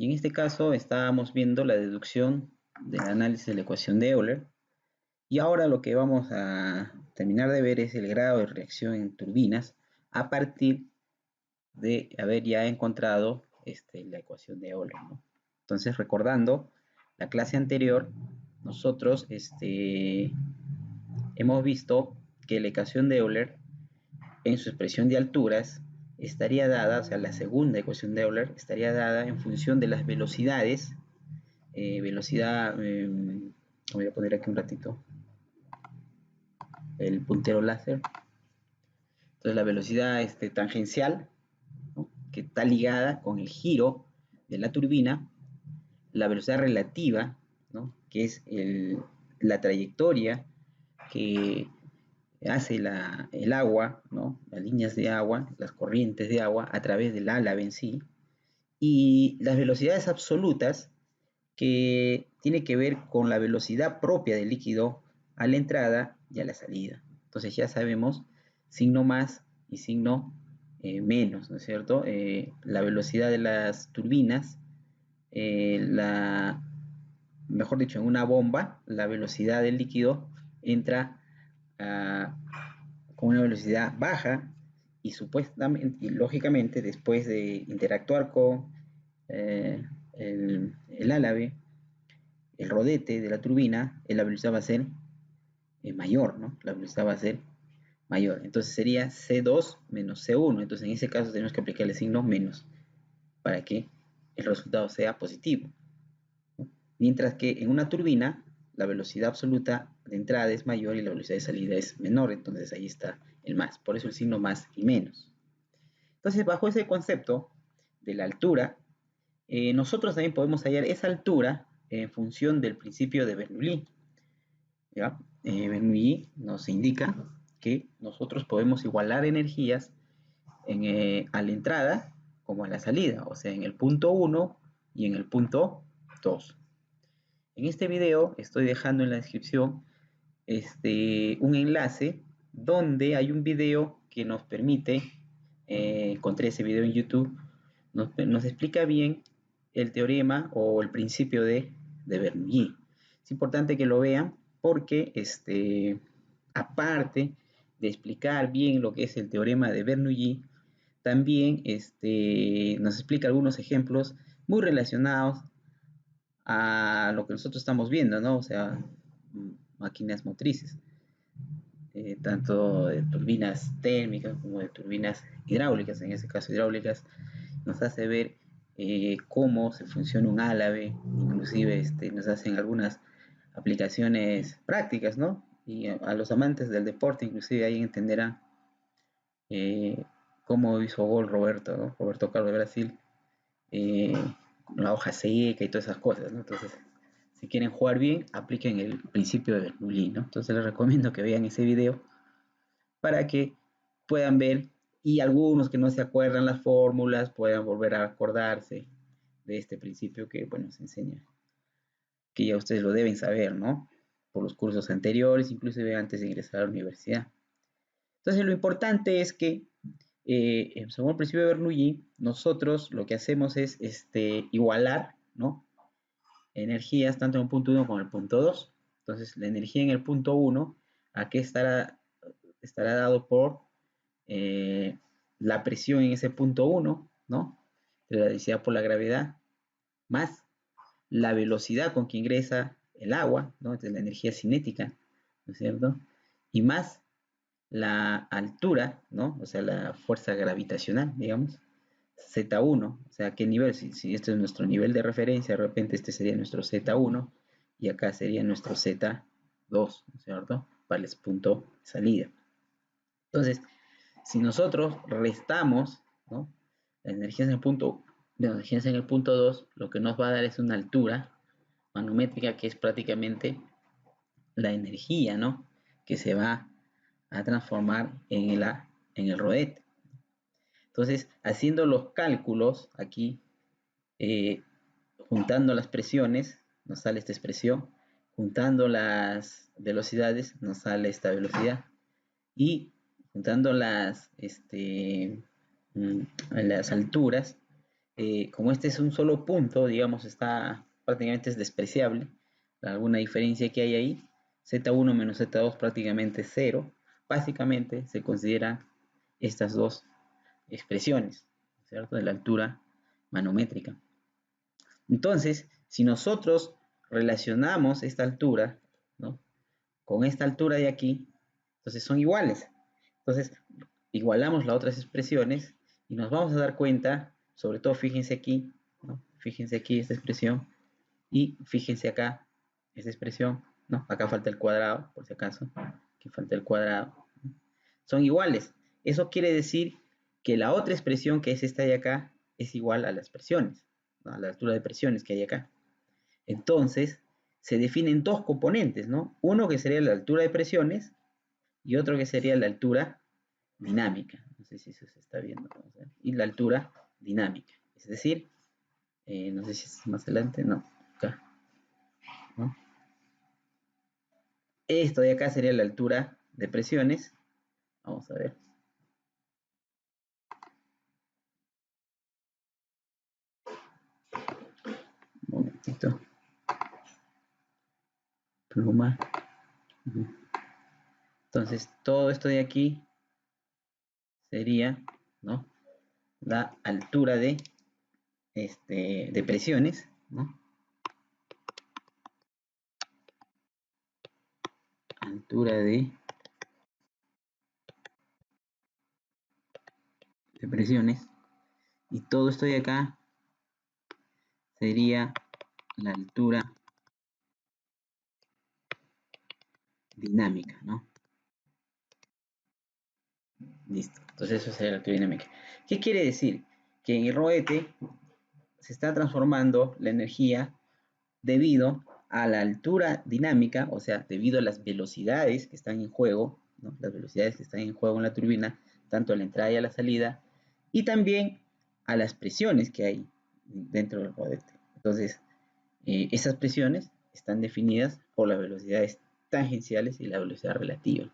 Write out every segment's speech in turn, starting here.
Y en este caso estábamos viendo la deducción del análisis de la ecuación de Euler. Y ahora lo que vamos a terminar de ver es el grado de reacción en turbinas a partir de haber ya encontrado la ecuación de Euler, ¿no? Entonces, recordando la clase anterior, nosotros hemos visto que la ecuación de Euler en su expresión de alturas estaría dada, o sea, la segunda ecuación de Euler estaría dada en función de las velocidades, voy a poner aquí un ratito el puntero láser. Entonces la velocidad tangencial, ¿no?, que está ligada con el giro de la turbina, la velocidad relativa, ¿no?, que es la trayectoria que hace el agua, ¿no?, las líneas de agua, las corrientes de agua a través del álave en sí, y las velocidades absolutas, que tiene que ver con la velocidad propia del líquido a la entrada y a la salida. Entonces ya sabemos signo más y signo menos, ¿no es cierto? La velocidad de las turbinas, mejor dicho, en una bomba, la velocidad del líquido entra con una velocidad baja y supuestamente, y lógicamente, después de interactuar con el álave, el rodete de la turbina, la velocidad va a ser mayor, ¿no? La velocidad va a ser mayor. Entonces sería C2 menos C1. Entonces en ese caso tenemos que aplicar el signo menos para que el resultado sea positivo, ¿no? Mientras que en una turbina la velocidad absoluta de entrada es mayor y la velocidad de salida es menor. Entonces ahí está el más. Por eso el signo más y menos. Entonces bajo ese concepto de la altura, nosotros también podemos hallar esa altura en función del principio de Bernoulli. ¿Ya? Bernoulli nos indica que nosotros podemos igualar energías a la entrada como a la salida, o sea, en el punto 1 y en el punto 2. En este video estoy dejando en la descripción un enlace donde hay un video que nos permite, encontré ese video en YouTube, nos explica bien el teorema o el principio de Bernoulli. Es importante que lo vean porque aparte de explicar bien lo que es el teorema de Bernoulli, también nos explica algunos ejemplos muy relacionados a lo que nosotros estamos viendo, ¿no? O sea, máquinas motrices, tanto de turbinas térmicas como de turbinas hidráulicas. En este caso hidráulicas, nos hace ver cómo se funciona un álave, inclusive nos hacen algunas aplicaciones prácticas, ¿no? Y a los amantes del deporte inclusive ahí entenderán cómo hizo gol Roberto, ¿no? Roberto Carlos de Brasil, la hoja seca y todas esas cosas, ¿no? Entonces, si quieren jugar bien, apliquen el principio de Bernoulli, ¿no? Entonces les recomiendo que vean ese video para que puedan ver, y algunos que no se acuerdan las fórmulas puedan volver a acordarse de este principio que, bueno, se enseña, que ya ustedes lo deben saber, ¿no? Por los cursos anteriores, inclusive antes de ingresar a la universidad. Entonces lo importante es que, según el principio de Bernoulli, nosotros lo que hacemos es igualar, ¿no?, energías tanto en el punto 1 como en el punto 2. Entonces la energía en el punto 1, aquí estará dado por la presión en ese punto 1, ¿no?, de la densidad por la gravedad, más la velocidad con que ingresa el agua, ¿no?, entonces la energía cinética, ¿no es cierto?, y más la altura, ¿no?, o sea, la fuerza gravitacional, digamos, Z1, o sea, qué nivel, si este es nuestro nivel de referencia, de repente este sería nuestro Z1 y acá sería nuestro Z2, ¿no es cierto?, para el punto de salida. Entonces, si nosotros restamos, ¿no?, las energías en el punto, las energías en el punto 2, lo que nos va a dar es una altura manométrica que es prácticamente la energía, ¿no?, que se va a transformar en el rodete. Entonces, haciendo los cálculos aquí, juntando las presiones, nos sale esta expresión, juntando las velocidades, nos sale esta velocidad, y juntando las alturas, como este es un solo punto, digamos, está prácticamente es despreciable, alguna diferencia que hay ahí, Z1 menos Z2 prácticamente es cero, básicamente se consideran estas dos expresiones, ¿cierto? De la altura manométrica. Entonces, si nosotros relacionamos esta altura, ¿no? Con esta altura de aquí, entonces son iguales. Entonces, igualamos las otras expresiones y nos vamos a dar cuenta, sobre todo fíjense aquí, ¿no? Fíjense aquí esta expresión y fíjense acá esta expresión, ¿no? Acá falta el cuadrado, por si acaso, aquí falta el cuadrado. Son iguales. Eso quiere decir que la otra expresión, que es esta de acá, es igual a las presiones, ¿no? A la altura de presiones que hay acá. Entonces, se definen dos componentes, ¿no? Uno que sería la altura de presiones y otro que sería la altura dinámica. No sé si eso se está viendo. Vamos a ver. Y la altura dinámica. Es decir, no sé si es más adelante, no, acá, ¿no? Esto de acá sería la altura de presiones. Vamos a ver. Un momentito. Pluma. Entonces, todo esto de aquí sería, ¿no? La altura de presiones, ¿no? Altura de presiones. Y todo esto de acá sería la altura dinámica, ¿no? Listo. Entonces eso sería la altura dinámica. ¿Qué quiere decir? Que en el rodete se está transformando la energía debido a la altura dinámica, o sea, debido a las velocidades que están en juego, ¿no? Las velocidades que están en juego en la turbina, tanto a la entrada y a la salida, y también a las presiones que hay dentro del rodete. Entonces, esas presiones están definidas por las velocidades tangenciales y la velocidad relativa.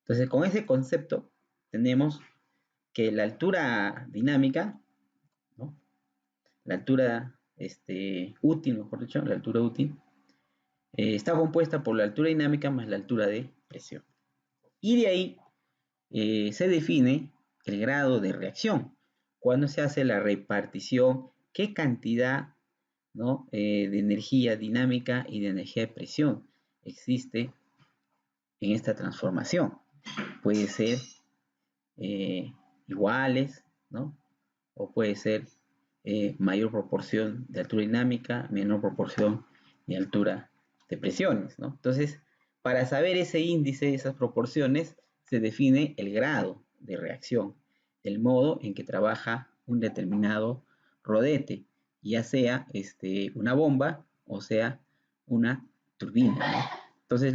Entonces, con ese concepto tenemos que la altura dinámica, ¿no? La altura útil, mejor dicho, la altura útil, está compuesta por la altura dinámica más la altura de presión. Y de ahí se define el grado de reacción. Cuando se hace la repartición, qué cantidad, ¿no? De energía dinámica y de energía de presión existe en esta transformación. Puede ser eh, iguales, ¿no? O puede ser mayor proporción de altura dinámica, menor proporción de altura de presiones, ¿no? Entonces, para saber ese índice, esas proporciones, se define el grado de reacción, el modo en que trabaja un determinado rodete, ya sea una bomba o sea una turbina, ¿no? Entonces,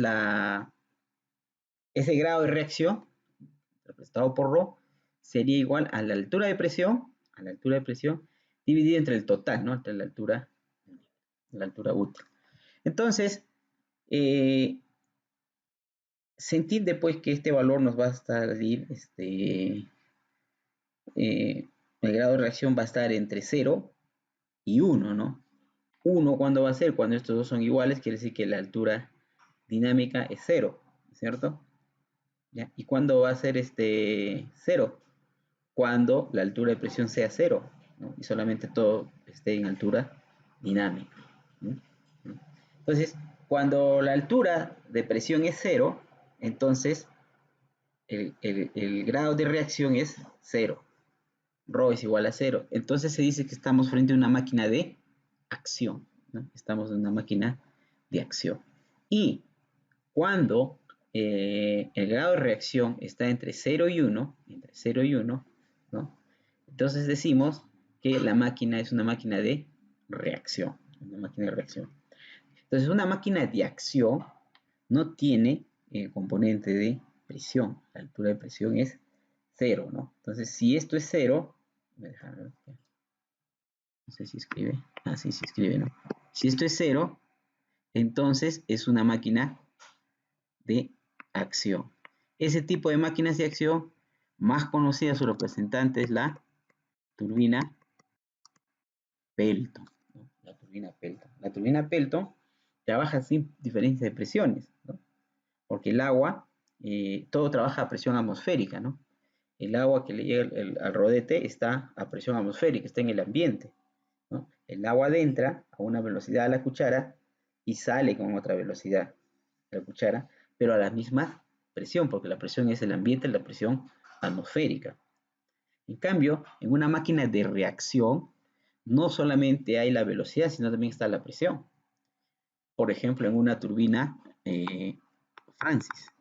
ese grado de reacción, representado por ρ, sería igual a la altura de presión, dividido entre el total, ¿no? Entre la altura útil. Entonces, se entiende pues que este valor nos va a salir, el grado de reacción va a estar entre 0 y 1, ¿no? 1, ¿cuándo va a ser? Cuando estos dos son iguales, quiere decir que la altura dinámica es 0, ¿cierto? ¿Ya? ¿Y cuándo va a ser 0? Cuando la altura de presión sea 0, ¿no? Y solamente todo esté en altura dinámica, ¿no? Entonces, cuando la altura de presión es 0, entonces el grado de reacción es 0. Rho es igual a 0. Entonces se dice que estamos frente a una máquina de acción, ¿no? Estamos en una máquina de acción. Y cuando el grado de reacción está entre 0 y 1, ¿no? Entonces decimos que la máquina es una máquina de reacción. Una máquina de reacción. Entonces, una máquina de acción no tiene el componente de presión. La altura de presión es 0, ¿no? Entonces, si esto es 0, no sé si escribe. Ah, sí, sí escribe, ¿no? Si esto es 0, entonces es una máquina de acción. Ese tipo de máquinas de acción, más conocida su representante es la turbina Pelton, ¿no? La turbina Pelton. La turbina Pelton trabaja sin diferencia de presiones, ¿no? Porque el agua, todo trabaja a presión atmosférica, ¿no? El agua que le llega al rodete está a presión atmosférica, está en el ambiente, ¿no? El agua entra a una velocidad a la cuchara y sale con otra velocidad a la cuchara, pero a la misma presión, porque la presión es el ambiente, la presión atmosférica. En cambio, en una máquina de reacción, no solamente hay la velocidad, sino también está la presión. Por ejemplo, en una turbina Francis.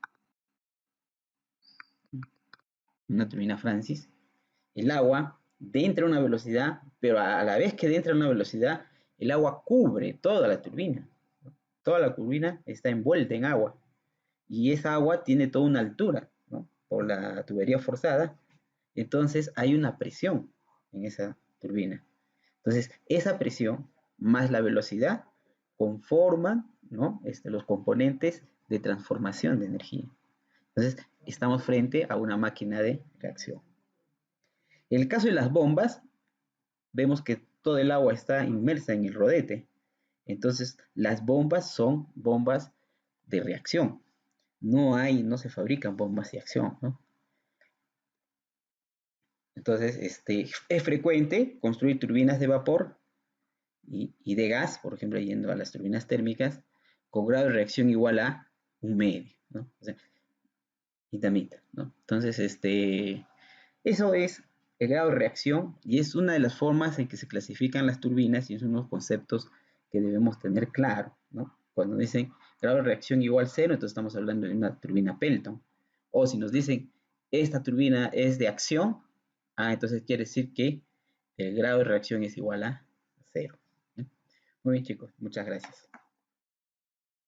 Una turbina Francis, el agua entra a una velocidad, pero a la vez que entra a una velocidad, el agua cubre toda la turbina. Toda la turbina está envuelta en agua. Y esa agua tiene toda una altura, ¿no? Por la tubería forzada. Entonces hay una presión en esa turbina. Entonces, esa presión más la velocidad conforman, ¿no? Los componentes de transformación de energía. Entonces, estamos frente a una máquina de reacción. En el caso de las bombas, vemos que todo el agua está inmersa en el rodete. Entonces, las bombas son bombas de reacción. No se fabrican bombas de acción, ¿no? Entonces, es frecuente construir turbinas de vapor y de gas, por ejemplo, yendo a las turbinas térmicas, con grado de reacción igual a un medio, ¿no? O sea, dinamita, ¿no? Entonces, eso es el grado de reacción y es una de las formas en que se clasifican las turbinas y es unos conceptos que debemos tener claro, ¿no? Cuando dicen grado de reacción igual cero, entonces estamos hablando de una turbina Pelton. O si nos dicen esta turbina es de acción, entonces quiere decir que el grado de reacción es igual a cero. Muy bien, chicos, muchas gracias.